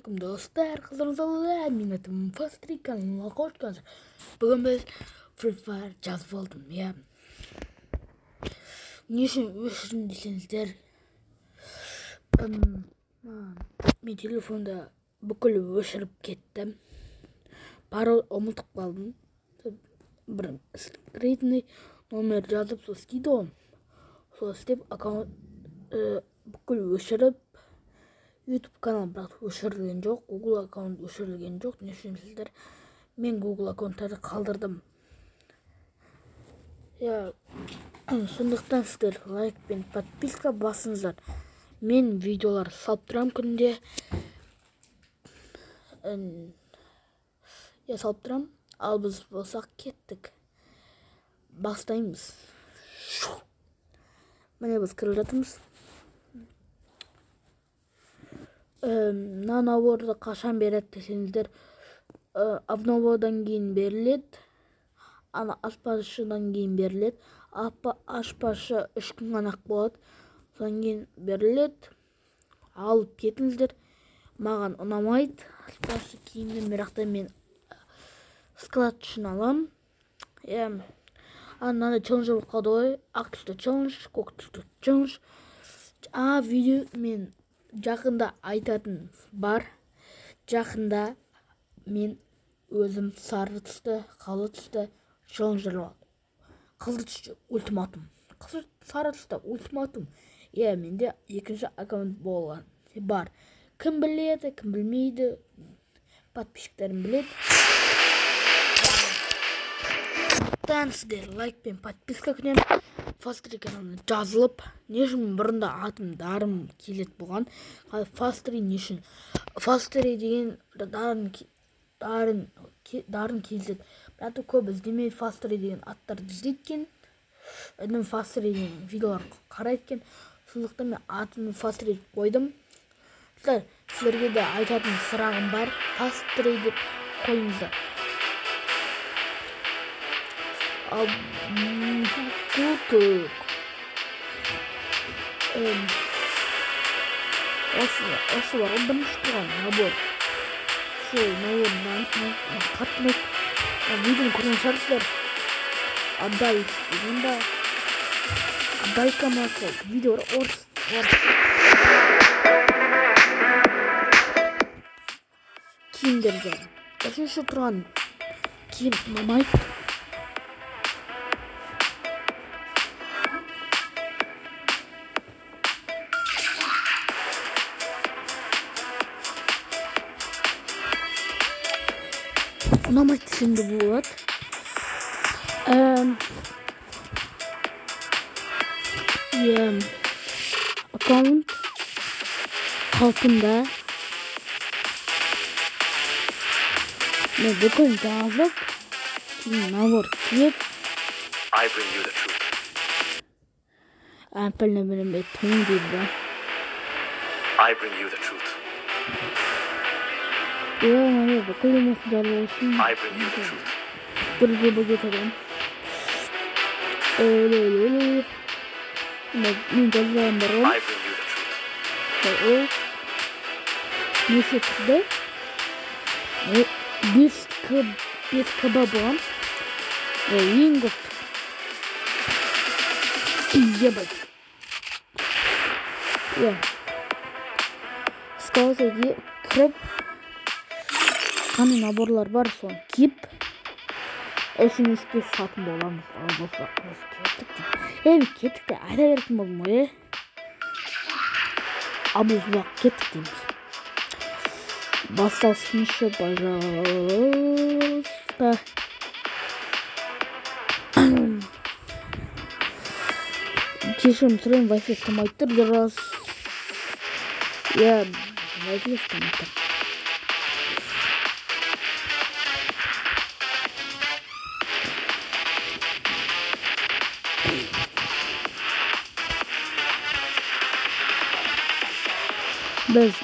Assalamualaikum dostlar, qizlar, men atim Fastri kanalına hoş geldiniz. Bugün biz Free Fire жазып oldum ya. Ne için desenizler? Men telefonda бүкіл өшіріп кеттім. Пароль ұмытып қалдым. Bir секретный номер жазып сол істейді ғой. Сол істеп аккаунт бүкіл өшіріп YouTube kanal бірақ өшірілген жоқ, Google аккаунт өшірілген жоқ. Не үшін сіздер? Мен Google аккаунттарды қалдырдым. Сондықтан сіздер лайк пен подписка басыңыздар. Мен видеолар салып тұрамын күнде. Салып тұрамын. Ал біз болсақ кеттік. Бастаймыз. Міне біз кіріп жатырмыз. Наборды қашан береді десеңіздер, обновадан кейін беріледі. Ана аспазшыдан кейін беріледі. Аспазшы 3 күн ғана болады. Содан кейін беріледі. Алып кетіңіздер. Маған ұнамайды. Аспазшы киімнен бірақта мен склад үшін алам. Мынандай челлендж болып қалды ғой. Ақ түсті челлендж, көк түсті челлендж. Видео мен жақында айтатын бар. Жақында мен өзім сары түсті, қалы түсті челленджер бар. Қызыл түсті ультиматум. Сары түсті ультиматум. Менде екінші аккаунт болған бар. Кім біледі, кім білмейді, подписчиктерім біледі. Сіздер лайк пен подписка күнем. Фастри каналына жазылып, не үшін бұрында атым дарым келет болған. Фастри не үшін? Фастри деген дарын келет. Бірақ көп іздемейді Фастри деген аттарды іздейткен. Фастри деген видеолар қарайткен. Сондықтан мен атымды Фастри қойдым. Сіздерге де айтатын сұрағым бар. Фастри деп қойыңыздар. Күтік. Осы бар, бірінші тұрған набор. Сол набордан қатынып. Видеоны көрген шығарсыздар. Абдай деген ба. Абдайка ма сол. Видео орыс. Киімдерді. Үшінші тұрған киім ұнамайды. Ұнамайды десеңде болады. Аккаунт қалпында. Мен бүкіл жазып, набор киіп. I bring you the truth. Әпіліне білінбей тұң дейді. I bring you the truth. Міне бүкіл емесіздер болсын. I bring you the truth. Бірге бөгетірім. Мен жазғаным бар ғой. I bring you the truth. Неше түсті? 5 каба болған. Ең көп. Ебать. Скалзаге кіріп, қаны наборлар бар, соны киіп, SMS-ке сатын боламыз. Кеттік те айда беретін болдым ғой. Біз бұлақ кеттік дейміз. Басталсыншы, пожалуйста. Кешірім сұрайын, Wi-Fi ұстамайды тұр, дұрыс. Wi-Fi ұстамайды тұр. Biz